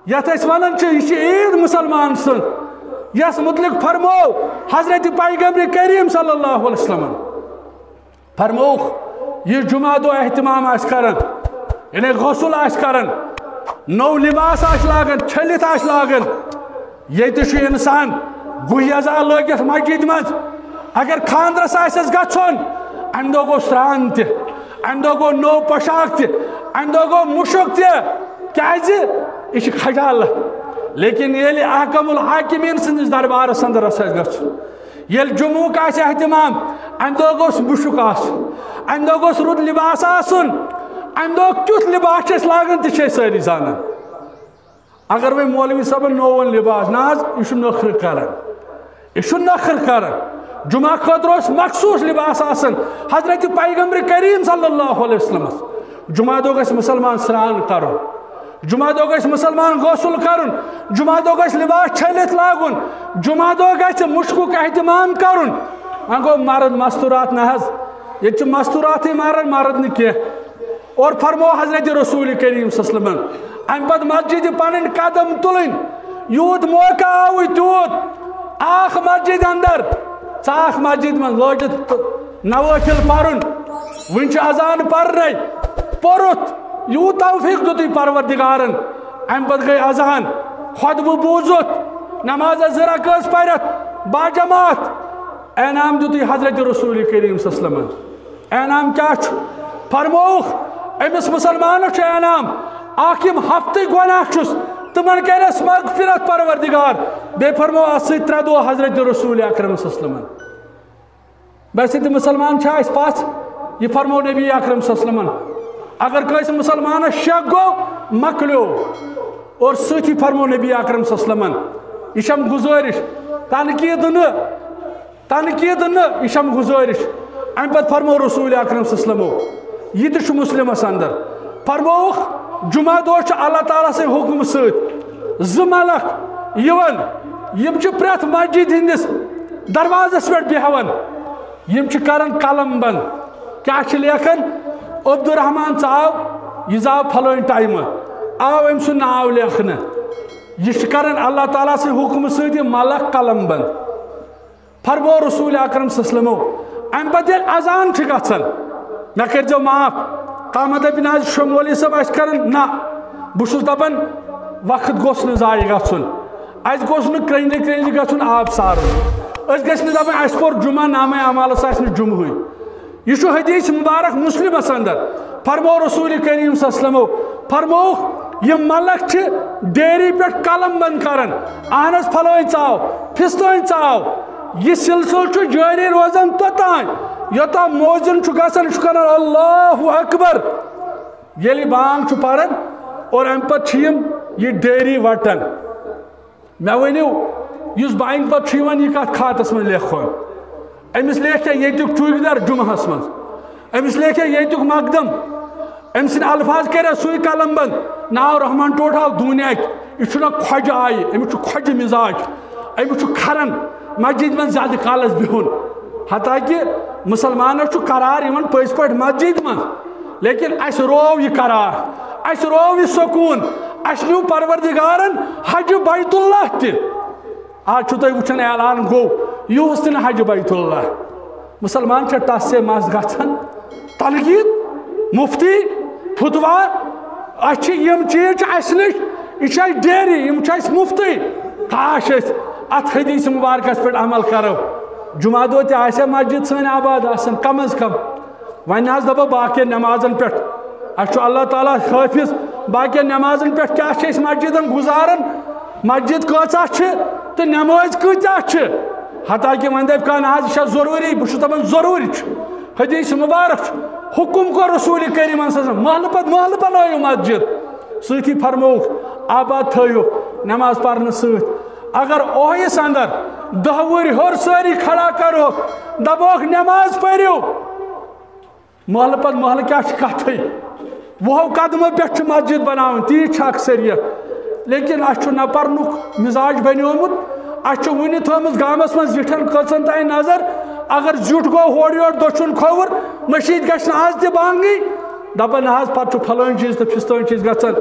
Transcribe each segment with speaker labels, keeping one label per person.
Speaker 1: یتھ أسۍ ونان چھِ یہِ چھِ عیٖد مُسلمان سٕنٛز یس متعلق فرمو حضرت پیغمبر کریم صلی اللہ علیہ وسلم فرموک یہ جمعہ دو اہتمام آس کرن یعنی غسل آس کرن نو لباس آس لاگن چھلت آس لاگن یہ تشو انسان گوی ازا لگت مسجد مز اگر خاندرس آسس گژھن امہ دۄہ گو سران تہ امہ دۄہ گو نو پوشاک تہ امہ دۄہ گو مشک تہ کیازِ یہ چھ خجالت لیکن ییٚلہِ احکم الحاکمین سندس دربارس اندر آسہِ گژھُن ییٚلہِ جمعُک آسہِ اہتمام امہ دۄہ گوٚژھ مُشُک آسُن امہ دۄہ گوٚژھ رُت لباس آسُن امہ دۄہ کیُتھ لباس چھِ أسۍ لاگان تہِ چھِ أسۍ سٲری زانان اگر وۄنۍ مولوی صٲبن نوٚوُن لباس نہ حظ یہِ چھُ نخرٕ کران یہِ چھُ نخرٕ کران جمعہ خٲطرٕ اوس مخصوٗص لباس آسان حضرت پیغمبر کریم صلی اللہ علیہ وسلم جمعہ دۄہ گژھِ مُسلمان سران کرُن جمعہ دۄہ گژھِ مُسلمان غسل کرُن جمعہ دۄہ گژھِ لباس چھلِتھ لاگُن جمعہ دۄہ گژھِ مُشکُک اہتمام کرُن وۄنۍ گوٚو مرد مستورات نہ حظ ییٚتہِ چھِ مستوراتٕے مرد نہٕ کینٛہہ اور فرمو حضرت رسول کریم صلی اللہ علیہ وسلم امہِ پتہٕ مسجد پنٕنۍ قدم تُلٕنۍ یوٗت موقع آوٕے تیوٗت اکھ مسجد اندر ژاکھ مسجد منٛز لٲگِتھ نوٲفِل پرُن وٕنہِ چھِ اذان پرنے پوٚرُتھ یوٗت توفیق دِتُے پروردگارن امہِ پتہٕ گٔے اذان خۄطبہٕ بوٗزُتھ نمازس 2 رکٲژ پرِتھ باجماعت انعام دِتُے حضرت رسول کریم صلی اللہ علیہ وسلم انعام کیٛاہ چھُ فرمووُکھ أمِس مُسلمانس چھُ انعام اکھ یِم ہفتٕکۍ گۄناہ چھُس تِمن کَرٮ۪س مغفرت پروردگار بیٚیہِ فرمو اتھ سۭتۍ 3 دۄہ حضرت رسول اکرم صلی اللہ علیہ وسلم ویسے تہِ مُسلمان چھا اَسہِ پژھ یہِ فرمو نبی اکرم صلی اللہ علیہ وسلم اگر کٲنٛسہِ مُسلمانس شک گوٚو مۄکلیو اور سۭتی فرمو نبی اکرم صلی اللہ علیہ وسلم یہِ چھم گُزٲرِش تنقیٖد نہٕ یہِ چھم گُزٲرِش امہِ پتہٕ فرمو رسول اکرم صلی اللہ علیہ وسلم یہِ تہِ چھُ مُسلمس اندر فرمووُکھ جمعہ دۄہ چھُ اللہ تعالیٰ سٕنٛدِ حُکمہٕ سۭتۍ 2 ملک یِوان یِم چھِ پرٛٮ۪تھ مسجد ہٕنٛدِس دروازس پٮ۪ٹھ بیٚہوان یِم چھِ کران قلم بند کیٛاہ چھِ لیکھان عبدالرحمان ژاو یہِ زاو پھلٲنۍ ٹایمہٕ آو أمۍ سُنٛد ناو لیکھنہٕ یہِ چھِ کران اللہ تعالیٰ سٕنٛدِ حُکمہٕ سۭتۍ یہِ ملک قلم بند فرمو رسول اکرم صلی اللہ علیہ وسلم امہِ پتہٕ ییٚلہِ اذان چھِ گژھان مےٚ کٔرۍزیو معاف کانٛہہ ما دَپہِ نہ حظ چھُ مولوی صٲب اَسہِ کران نہ بہٕ چھُس دپان وقت گوٚژھ نہٕ ضایع گژھُن اَسہِ گوٚژھ نہٕ کرٛنٛجلہِ گژھُن آب سارُن أسۍ گژھِ نہٕ دپٕنۍ اَسہِ پوٚر جمعہ نامے عمالس آسہِ نہٕ جمہٕے یہ چھُ حدیث مبارک مسلمس اندر فرمو رسول کریم صلی اللہ علیہ وسلم فرمووُکھ یِم ملک چھِ ڈیری پٮ۪ٹھ قلم بند کران اہن حظ پھلٲنۍ ژاو فِستٲنۍ ژاو یہ سلسلہٕ چھُ جٲری روزان توٚتام یوٚتام مؤذِن چھُ گژھان چھُ کران اللہ اکبر ییٚلہِ بانگ چھُ پران اور امہِ پتہٕ چھِ یِم یہِ ڈیری وٹان مےٚ ؤنِو یُس بانگہِ پتہٕ چھُ یِوان یہِ کتھ کھاتس منٛز لیکھون أمِس لیکھے ییٚتیُک چوٗکیدار جمعہس منٛز أمِس لیکھے ییٚتیُک مقدم أمۍ سٕنٛدۍ الفاظ کَرے سُے قلم بند ناو رحمان ٹوٹھ آو دوٗنیاکہِ یہِ چھُنہ کھۄجہِ آیہِ أمِس چھُ کھۄجہِ مِزاج أمِس چھُ کھران مسجد منٛز زیادٕ کالس بِہُن حتاکہِ مُسلمانس چھُ قرار یِوان پٔزۍ پٲٹھۍ مسجد منٛز لیکن اَسہِ روو یہِ قرار اَسہِ روو یہِ سکوٗن اَسہِ نیوٗ پروردگارن حجہِ بیت اللہ تہِ آج چھُو تُہۍ وٕچھان اعلان گوٚو یِہُس تہِ نہٕ حجہِ بیت اللہ مُسلمان چھا ٹس سے مس گژھان تنقیٖد مُفتی فتوا اَسہِ چھِ یِم چیٖز چھِ اَسہِ نِش یہِ چھِ اَسہِ ڈیری یِم چھِ اَسہِ مُفتٕے کاش أسۍ اتھ حدیث مبارکس پٮ۪ٹھ عمل کرو جمعہ دۄہ تہِ آسہِ مسجد سٲنۍ آباد آسان کم از کم وۄنۍ حظ دپو باقین نمازن پٮ۪ٹھ اَسہِ چھُ اللہ تعالیٰ حٲفظ باقین نمازن پٮ۪ٹھ کیٛاہ چھِ أسۍ مسجدن گُزاران مسجد کۭژاہ چھِ تہٕ نمٲزۍ کۭتیاہ چھِ حتاکہِ وۄنۍ دپہِ کانٛہہ نہ حظ یہِ چھا ضروٗری بہٕ چھُس دپان ضروٗری چھُ حدیث مبارک چھُ حُکُم کوٚر رسول کریٖمن صلی اللہ علیہ وسلم محلہٕ پتہٕ محلہٕ بنٲیِو مسجد سۭتی فرمووُکھ آباد تھٲیِو نماز پرنہٕ سۭتۍ اگر اوہِس اندر 10 وُہٕرۍ ہیوٚر سٲری کھڑا کروکھ دپوکھ نماز پٔرِو محلہٕ پتہٕ محلہٕ کیٛاہ چھِ کتھٕے 20 قدمو پٮ۪ٹھ چھِ مسجد بناوٕنۍ تی چھِ اکثریت لیکن اَسہِ چھُ نہ پرنُک مِزاج بنیومُت اَسہِ چھُ وٕنہِ تھٲومٕژ گامس منٛز زِٹھٮ۪ن کٔژن تانۍ نظر اگر زیُٹھ گوٚو ہورٕ یورٕ دٔچھُن کھووُر مٔشیٖد گژھِ نہٕ آز تہِ بانگٕے دپان نہ حظ پتہٕ چھُ پھلٲنۍ چیٖز تہٕ فِستٲنۍ چیٖز گژھان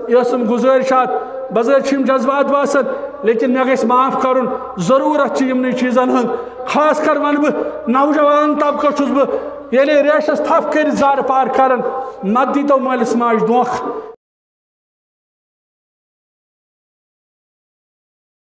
Speaker 1: یہِ ٲسٕم گُزٲرِشات بظاہر جذبات باسن لیکن مے گژھِ معاف کرن ضرورت یمنی چیزن ہند خاص کر ون بہ نوجوان طبقہ چھس بہ ییٚلہِ ریشس تھپ کر زار پار کرن مت دیتو مٲلِس ماجہِ دھوکہ